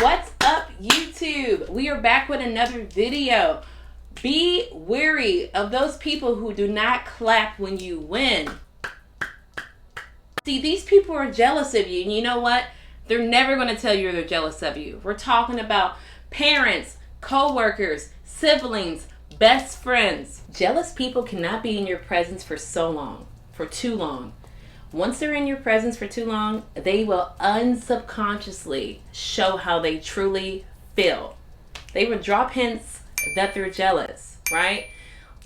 What's up, YouTube? We are back with another video. Be wary of those people who do not clap when you win. See, these people are jealous of you, and you know what? They're never going to tell you they're jealous of you. We're talking about parents, co-workers, siblings, best friends. Jealous people cannot be in your presence for too long. Once they're in your presence for too long, they will unsubconsciously show how they truly feel. They will drop hints that they're jealous, right?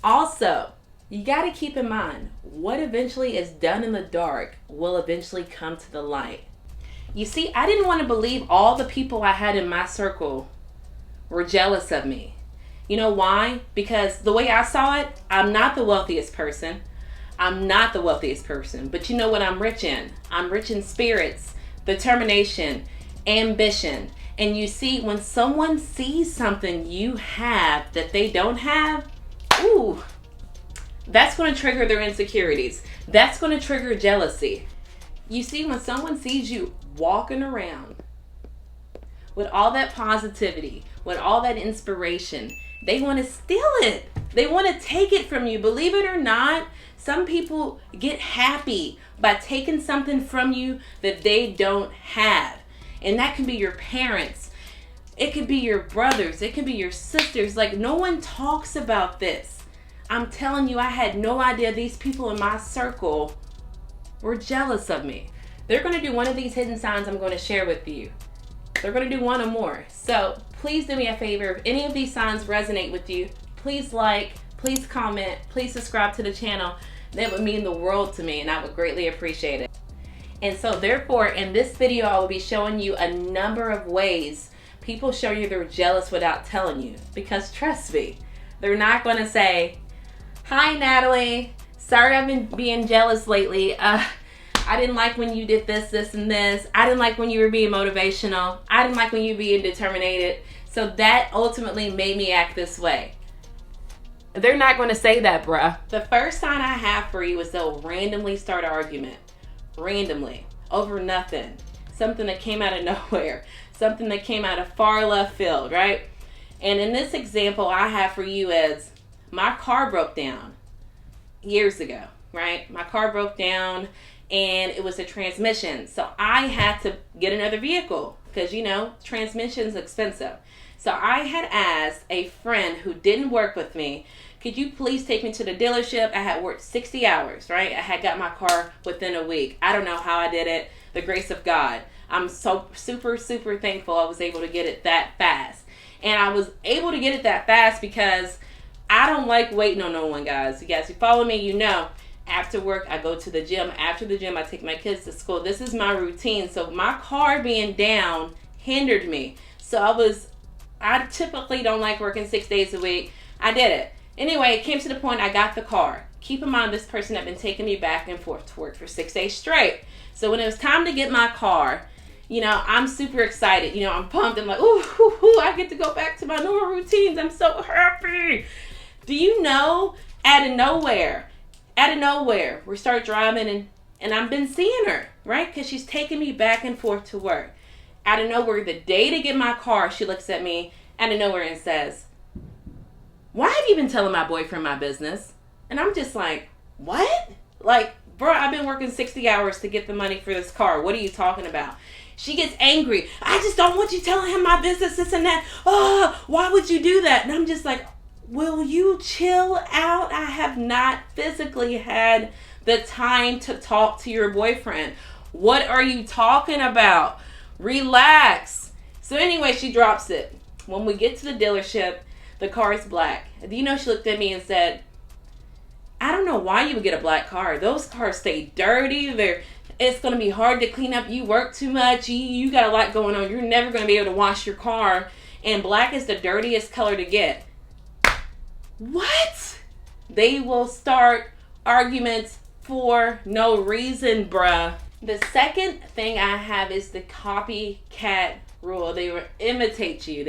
Also, you got to keep in mind, what eventually is done in the dark will eventually come to the light. You see, I didn't want to believe all the people I had in my circle were jealous of me. You know why? Because the way I saw it, I'm not the wealthiest person. But you know what I'm rich in? I'm rich in spirits, determination, ambition. And you see, when someone sees something you have that they don't have, ooh, that's going to trigger their insecurities. That's going to trigger jealousy. You see, when someone sees you walking around with all that positivity, with all that inspiration, they want to steal it. They want to take it from you. Believe it or not, some people get happy by taking something from you that they don't have. And that can be your parents. It could be your brothers. It could be your sisters. Like, no one talks about this. I'm telling you, I had no idea these people in my circle were jealous of me. They're going to do one of these hidden signs I'm going to share with you. They're going to do one or more. So please do me a favor. If any of these signs resonate with you, please like, please comment, please subscribe to the channel. That would mean the world to me, and I would greatly appreciate it. And so therefore, in this video, I will be showing you a number of ways people show you they're jealous without telling you. Because trust me, they're not going to say, "Hi, Natalie. Sorry I've been being jealous lately. I didn't like when you did this, this, and this. I didn't like when you were being motivational. I didn't like when you were being determined. So that ultimately made me act this way." They're not going to say that, bruh. The first sign I have for you is they'll randomly start an argument. Randomly. Over nothing. Something that came out of nowhere. Something that came out of far left field, right? And in this example I have for you is, my car broke down years ago, right? My car broke down and it was a transmission. So I had to get another vehicle because, you know, transmission's expensive. So I had asked a friend who didn't work with me, could you please take me to the dealership? I had worked 60 hours, right? I had got my car within a week. I don't know how I did it. The grace of God. I'm so super thankful I was able to get it that fast. And I was able to get it that fast because I don't like waiting on no one, guys. You guys who follow me, you know, after work, I go to the gym. After the gym, I take my kids to school. This is my routine. So my car being down hindered me. So I typically don't like working 6 days a week. I did it. Anyway, it came to the point I got the car. Keep in mind, this person had been taking me back and forth to work for 6 days straight. So when it was time to get my car, you know, I'm super excited. You know, I'm pumped. I'm like, ooh, I get to go back to my normal routines. I'm so happy. Do you know, out of nowhere, we start driving and I've been seeing her, right? Because she's taking me back and forth to work. Out of nowhere, the day to get my car, she looks at me out of nowhere and says, "Why have you been telling my boyfriend my business?" And I'm just like, what? Like, bro, I've been working 60 hours to get the money for this car. What are you talking about? She gets angry. "I just don't want you telling him my business, this and that. Oh, why would you do that?" And I'm just like, will you chill out? I have not physically had the time to talk to your boyfriend. What are you talking about? Relax. So anyway, she drops it. When we get to the dealership, the car is black. Do you know, she looked at me and said, "I don't know why you would get a black car. Those cars stay dirty. It's going to be hard to clean up. You work too much. You got a lot going on. You're never going to be able to wash your car. And black is the dirtiest color to get." What? They will start arguments for no reason, bruh. The second thing I have is the copycat rule. They will imitate you.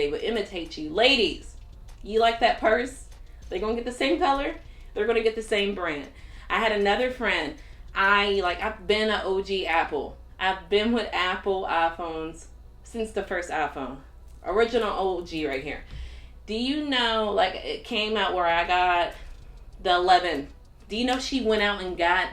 Ladies, you like that purse? They're going to get the same color. They're going to get the same brand. I had another friend. I've been an OG Apple. I've been with Apple iPhones since the first iPhone. Original OG right here. Do you know, like, it came out where I got the 11. Do you know she went out and got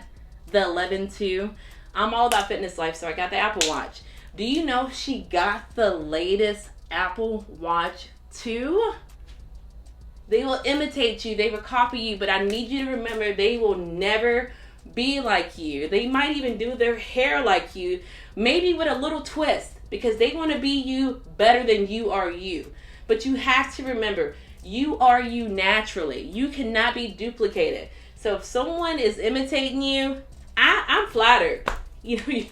the 11 too? I'm all about fitness life, so I got the Apple Watch. Do you know she got the latest Apple Watch too? They will imitate you. They will copy you. But I need you to remember, they will never be like you. They might even do their hair like you. Maybe with a little twist. Because they want to be you better than you are you. But you have to remember, you are you naturally. You cannot be duplicated. So if someone is imitating you, I'm flattered. You know,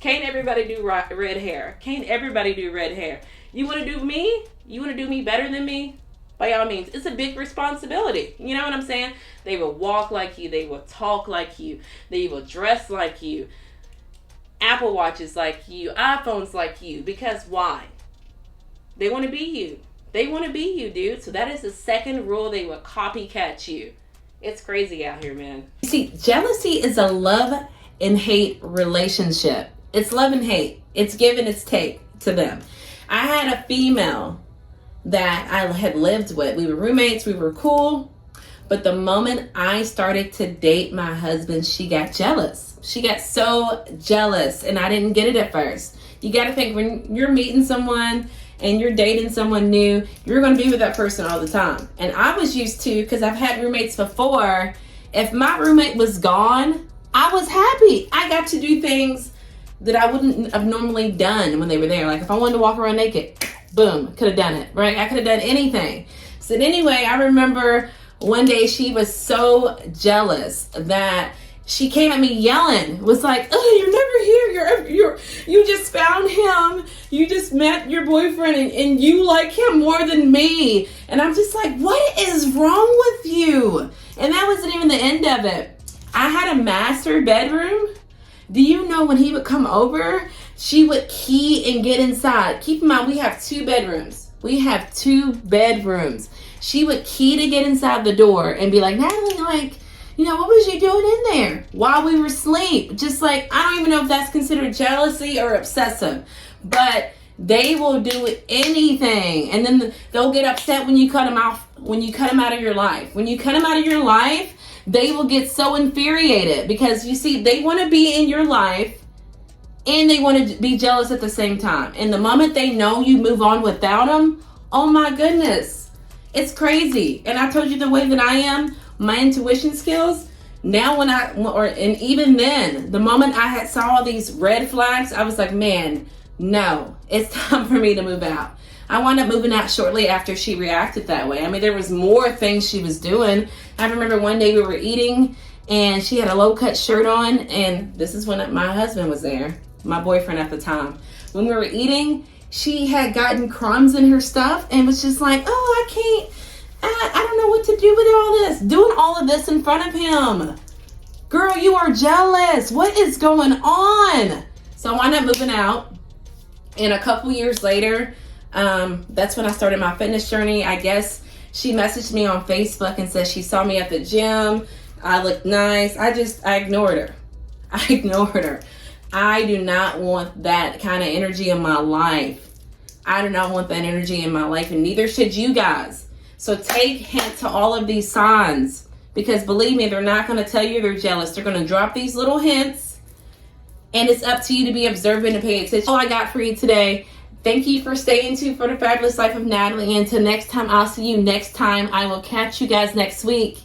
can't everybody do red hair? Can't everybody do red hair? You want to do me? You want to do me better than me? By all means, it's a big responsibility. You know what I'm saying? They will walk like you. They will talk like you. They will dress like you. Apple Watches like you. iPhones like you. Because why? They want to be you. They want to be you, dude. So that is the second rule. They will copycat you. It's crazy out here, man. You see, jealousy is a love and hate relationship. It's love and hate. It's give and it's take to them. I had a female that I had lived with. We were roommates. We were cool. But the moment I started to date my husband, she got jealous. She got so jealous, and I didn't get it at first. You got to think, when you're meeting someone and you're dating someone new, you're going to be with that person all the time. And I was used to, because I've had roommates before, if my roommate was gone, I was happy. I got to do things that I wouldn't have normally done when they were there. Like if I wanted to walk around naked, boom, could have done it, right? I could have done anything. So anyway, I remember one day she was so jealous that she came at me yelling, was like, oh, you're never here. You just found him. You just met your boyfriend and you like him more than me. And I'm just like, what is wrong with you? And that wasn't even the end of it. I had a master bedroom. Do you know when he would come over, she would key and get inside. Keep in mind, we have 2 bedrooms. We have 2 bedrooms. She would key to get inside the door and be like, Natalie, like, you know, what was you doing in there while we were asleep? Just like, I don't even know if that's considered jealousy or obsessive, but they will do anything. And then they'll get upset when you cut them off, when you cut them out of your life. When you cut them out of your life, they will get so infuriated because you see, they want to be in your life and they want to be jealous at the same time. And the moment they know you move on without them, oh my goodness, it's crazy. And I told you the way that I am, my intuition skills. Now and even then, the moment I had saw these red flags, I was like, man, no, it's time for me to move out. I wound up moving out shortly after she reacted that way. I mean, there was more things she was doing. I remember one day we were eating and she had a low-cut shirt on, and this is when my husband was there, my boyfriend at the time. When we were eating, she had gotten crumbs in her stuff and was just like, oh, I don't know what to do with all this. Doing all of this in front of him. Girl, you are jealous. What is going on? So I wound up moving out. And a couple years later, that's when I started my fitness journey. I guess she messaged me on Facebook and said she saw me at the gym. I looked nice. I ignored her. I do not want that kind of energy in my life. I do not want that energy in my life, and neither should you guys. So take hint to all of these signs, because believe me, they're not going to tell you they're jealous. They're going to drop these little hints, and it's up to you to be observant and pay attention. All I got for you today. Thank you for staying tuned for the Fabulous Life of Natalie. And until next time, I'll see you next time. I will catch you guys next week.